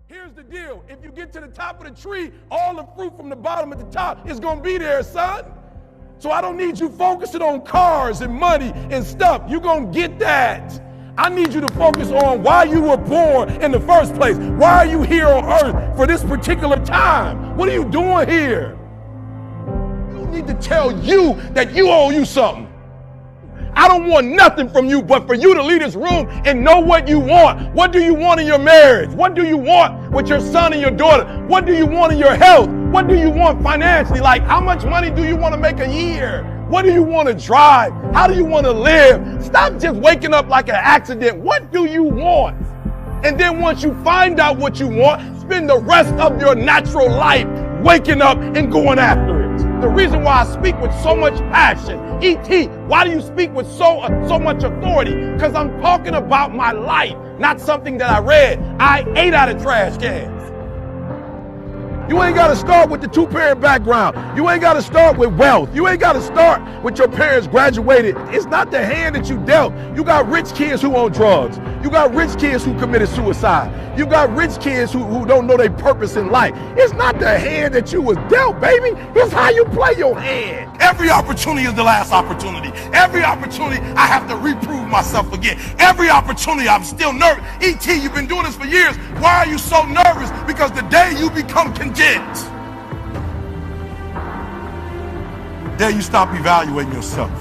Here's the deal. If you get to the top of the tree, all the fruit from the bottom at the top is going to be there, son. So I don't need you focusing on cars and money and stuff. You're going to get that. I need you to focus on why you were born in the first place. Why are you here on earth for this particular time? What are you doing here? You need to tell you that you owe you something. I don't want nothing from you but for you to leave this room and know what you want. What do you want in your marriage? What do you want with your son and your daughter? What do you want in your health? What do you want financially? Like, how much money do you want to make a year? What do you want to drive? How do you want to live? Stop just waking up like an accident. What do you want? And then once you find out what you want, spend the rest of your natural life waking up and going after it. The reason why I speak with so much passion, E.T., why do you speak with so much authority? Because I'm talking about my life, not something that I read. I ate out of trash cans. You ain't got to start with the two-parent background. You ain't got to start with wealth. You ain't got to start with your parents graduated. It's not the hand that you dealt. You got rich kids who own drugs. You got rich kids who committed suicide. You got rich kids who don't know their purpose in life. It's not the hand that you was dealt, baby. It's how you play your hand. Every opportunity is the last opportunity. Every opportunity, I have to reprove myself again. Every opportunity, I'm still nervous. E.T., you've been doing this for years. Why are you so nervous? Because the day you become content, the day you stop evaluating yourself,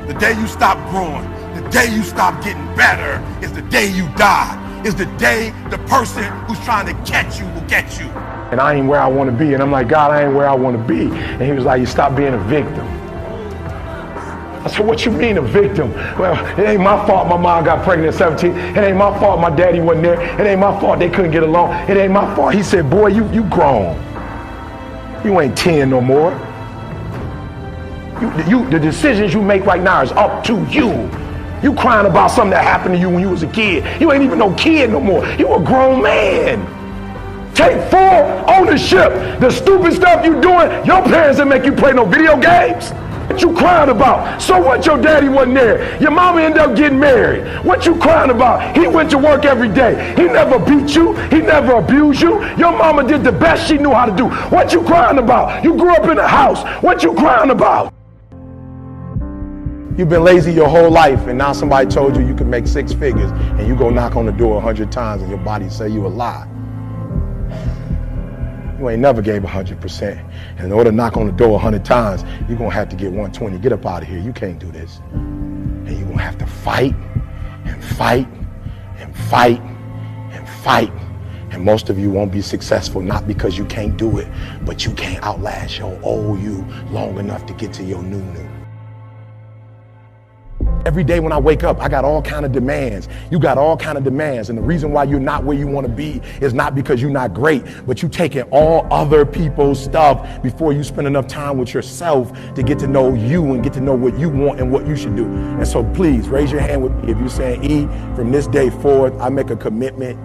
the day you stop growing, the day you stop getting better is the day you die. Is the day the person who's trying to catch you will get you. And I ain't where I want to be. And I'm like, God, I ain't where I want to be. And he was like, you stop being a victim. I said, what you mean a victim? Well, it ain't my fault my mom got pregnant at 17. It ain't my fault my daddy wasn't there. It ain't my fault they couldn't get along. It ain't my fault. He said, boy, you grown. You ain't 10 no more. The decisions you make right now is up to you. You crying about something that happened to you when you was a kid. You ain't even no kid no more. You a grown man. Take full ownership. The stupid stuff you doing, your parents didn't make you play no video games. What you crying about? So what, your daddy wasn't there? Your mama ended up getting married. What you crying about? He went to work every day. He never beat you. He never abused you. Your mama did the best she knew how to do. What you crying about? You grew up in a house. What you crying about? You've been lazy your whole life, and now somebody told you could make 6 figures, and you go knock on the door 100 times, and your body say you a lie. You ain't never gave 100%. And in order to knock on the door 100 times, you're going to have to get 120. Get up out of here. You can't do this. And you're going to have to fight and fight and fight and fight. And most of you won't be successful, not because you can't do it, but you can't outlast your old you long enough to get to your new. Every day when I wake up, I got all kind of demands. You got all kind of demands. And the reason why you're not where you want to be is not because you're not great, but you taking all other people's stuff before you spend enough time with yourself to get to know you and get to know what you want and what you should do. And so please raise your hand with me if you're saying, E, from this day forward, I make a commitment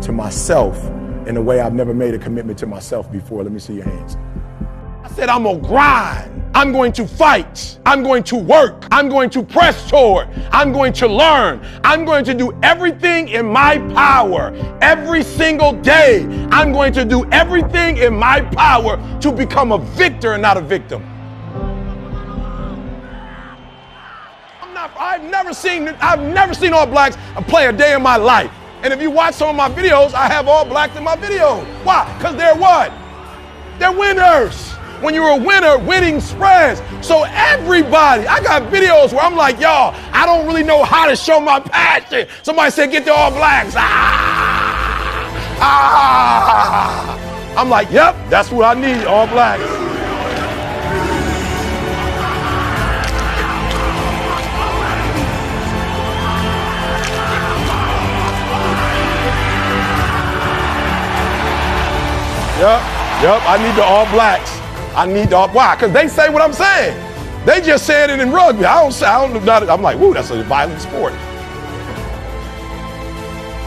to myself in a way I've never made a commitment to myself before. Let me see your hands. I said, I'm gonna grind. I'm going to fight. I'm going to work. I'm going to press toward. I'm going to learn. I'm going to do everything in my power every single day. I'm going to do everything in my power to become a victor and not a victim. I've never seen all blacks play a day in my life. And if you watch some of my videos, I have all blacks in my videos. Why? Because they're what? They're winners. When you're a winner, winning spreads. So everybody, I got videos where I'm like, y'all, I don't really know how to show my passion. Somebody said, get the all blacks. I'm like, yep, that's what I need, all blacks. Yep, I need the all blacks. I need the all, why? Because they say what I'm saying. They just said it in rugby. I'm like, woo, that's a violent sport.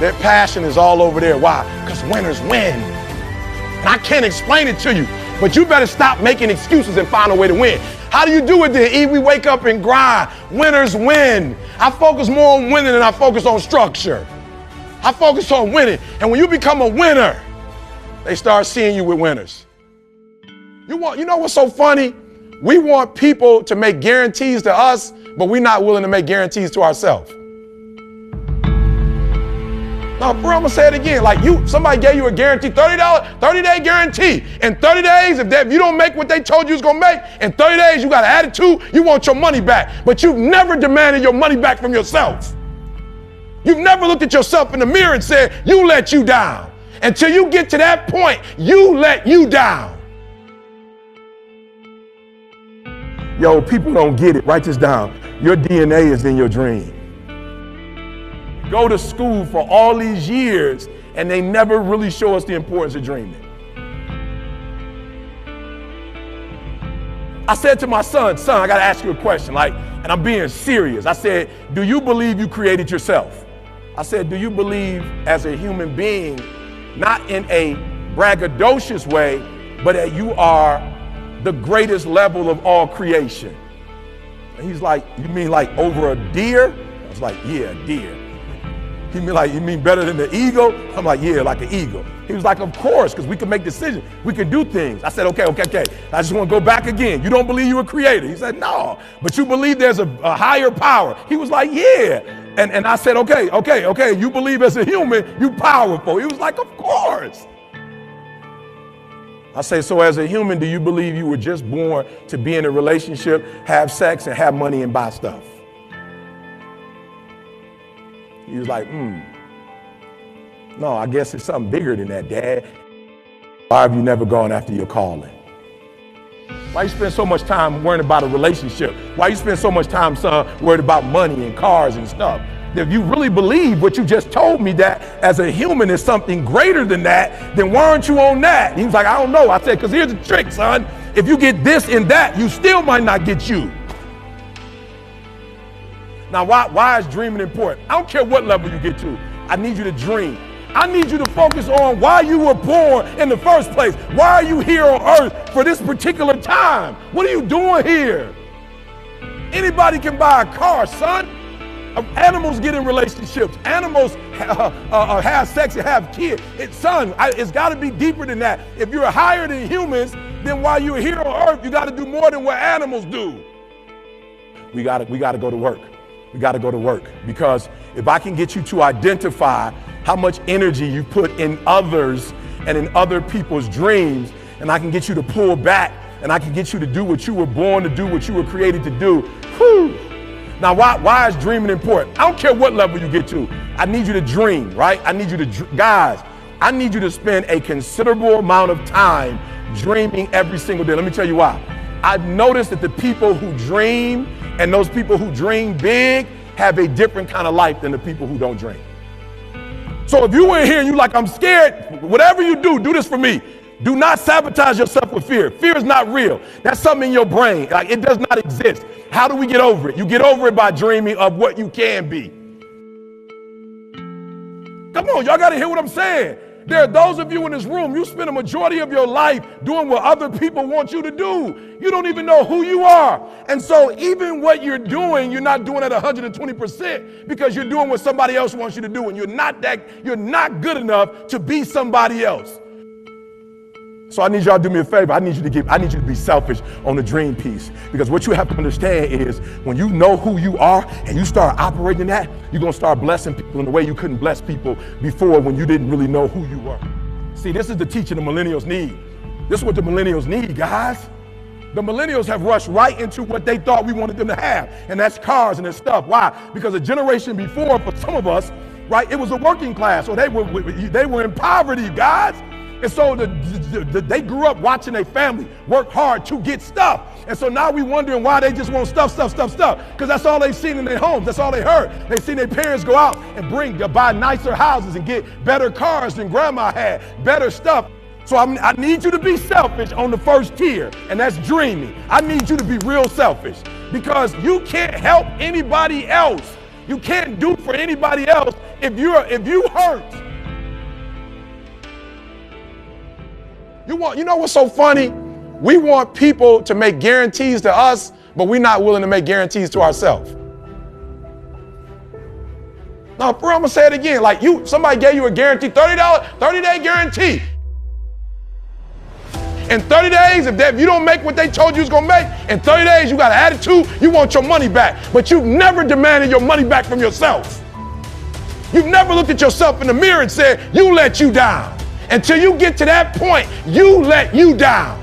Their passion is all over there. Why? Because winners win. And I can't explain it to you, but you better stop making excuses and find a way to win. How do you do it then? E, we wake up and grind. Winners win. I focus more on winning than I focus on structure. I focus on winning. And when you become a winner, they start seeing you with winners. You know what's so funny? We want people to make guarantees to us, but we're not willing to make guarantees to ourselves. Now, bro, I'm gonna say it again. Like somebody gave you a guarantee, $30, 30-day guarantee. In 30 days, if you don't make what they told you was gonna make, in 30 days you got an attitude, you want your money back. But you've never demanded your money back from yourself. You've never looked at yourself in the mirror and said, you let you down. Until you get to that point, you let you down. Yo, people don't get it. Write this down. Your DNA is in your dream. Go to school for all these years, and they never really show us the importance of dreaming. I said to my son, I got to ask you a question, and I'm being serious. I said, do you believe you created yourself? I said, do you believe as a human being, not in a braggadocious way, but that you are the greatest level of all creation? And he's like, you mean like over a deer? I was like, yeah, a deer. He mean like, you mean better than the eagle? I'm like, yeah, like an eagle. He was like, of course, because we can make decisions. We can do things. I said, okay. I just want to go back again. You don't believe you were created? He said, no, but you believe there's a higher power. He was like, yeah. And I said, okay. You believe as a human, you powerful. He was like, of course. I say, so as a human, do you believe you were just born to be in a relationship, have sex, and have money and buy stuff? He was like, no, I guess it's something bigger than that, Dad. Why have you never gone after your calling? Why you spend so much time worrying about a relationship? Why you spend so much time, son, worried about money and cars and stuff? If you really believe what you just told me, that as a human is something greater than that, then why aren't you on that? He was like, I don't know. I said, because here's the trick, son. If you get this and that, you still might not get you. Now, why is dreaming important? I don't care what level you get to. I need you to dream. I need you to focus on why you were born in the first place. Why are you here on earth for this particular time? What are you doing here? Anybody can buy a car, son. Animals get in relationships. Animals have sex and have kids. It's got to be deeper than that. If you're higher than humans, then while you're here on earth, you got to do more than what animals do. We got to go to work. We got to go to work, because if I can get you to identify how much energy you put in others and in other people's dreams, and I can get you to pull back, and I can get you to do what you were born to do, what you were created to do. Whew. Now, why is dreaming important? I don't care what level you get to. I need you to dream, right? I need you to, guys, I need you to spend a considerable amount of time dreaming every single day. Let me tell you why. I've noticed that the people who dream and those people who dream big have a different kind of life than the people who don't dream. So if you in here and you like, I'm scared, whatever you do this for me. Do not sabotage yourself with fear. Fear is not real. That's something in your brain. Like, it does not exist. How do we get over it? You get over it by dreaming of what you can be. Come on, y'all got to hear what I'm saying. There are those of you in this room, you spend a majority of your life doing what other people want you to do. You don't even know who you are. And so even what you're doing, you're not doing at 120% because you're doing what somebody else wants you to do. And you're not good enough to be somebody else. So I need y'all to do me a favor. I need you to be selfish on the dream piece, because what you have to understand is when you know who you are and you start operating that, you're going to start blessing people in a way you couldn't bless people before when you didn't really know who you were. See, this is the teaching the millennials need. This is what the millennials need, guys. The millennials have rushed right into what they thought we wanted them to have, and that's cars and that's stuff. Why? Because a generation before, for some of us, right, it was a working class, or they were in poverty, guys. And so they grew up watching their family work hard to get stuff. And so now we wondering why they just want stuff. Because that's all they've seen in their homes. That's all they heard. They've seen their parents go out and buy nicer houses and get better cars than grandma had, better stuff. So I need you to be selfish on the first tier, and that's dreaming. I need you to be real selfish, because you can't help anybody else. You can't do for anybody else if you hurt. You know what's so funny? We want people to make guarantees to us, but we're not willing to make guarantees to ourselves. Now, bro, I'm gonna say it again. Like somebody gave you a guarantee, $30, 30-day guarantee. In 30 days, if you don't make what they told you was gonna make, in 30 days you got an attitude, you want your money back. But you've never demanded your money back from yourself. You've never looked at yourself in the mirror and said, you let you down. Until you get to that point, you let you down.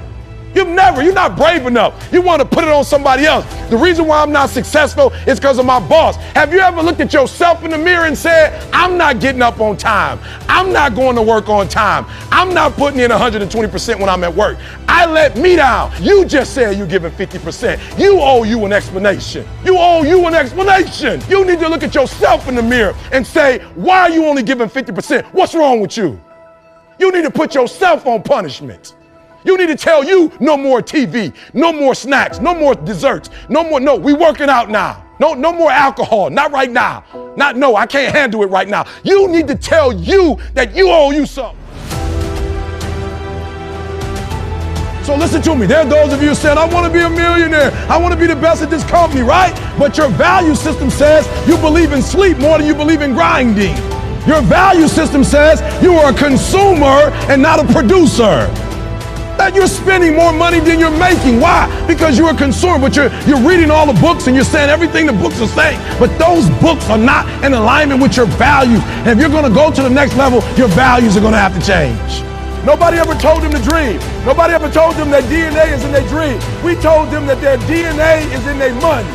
You're not brave enough. You want to put it on somebody else. The reason why I'm not successful is because of my boss. Have you ever looked at yourself in the mirror and said, I'm not getting up on time. I'm not going to work on time. I'm not putting in 120% when I'm at work. I let me down. You just said you're giving 50%. You owe you an explanation. You owe you an explanation. You need to look at yourself in the mirror and say, why are you only giving 50%? What's wrong with you? You need to put yourself on punishment. You need to tell you no more TV, no more snacks, no more desserts, no, we working out now. No more alcohol, not right now. I can't handle it right now. You need to tell you that you owe you something. So listen to me. There are those of you who said, I want to be a millionaire. I want to be the best at this company, right? But your value system says you believe in sleep more than you believe in grinding. Your value system says you are a consumer and not a producer. That you're spending more money than you're making. Why? Because you're a consumer, but you're reading all the books and you're saying everything the books are saying, but those books are not in alignment with your values. And if you're going to go to the next level, your values are going to have to change. Nobody ever told them to dream. Nobody ever told them that DNA is in their dream. We told them that their DNA is in their money.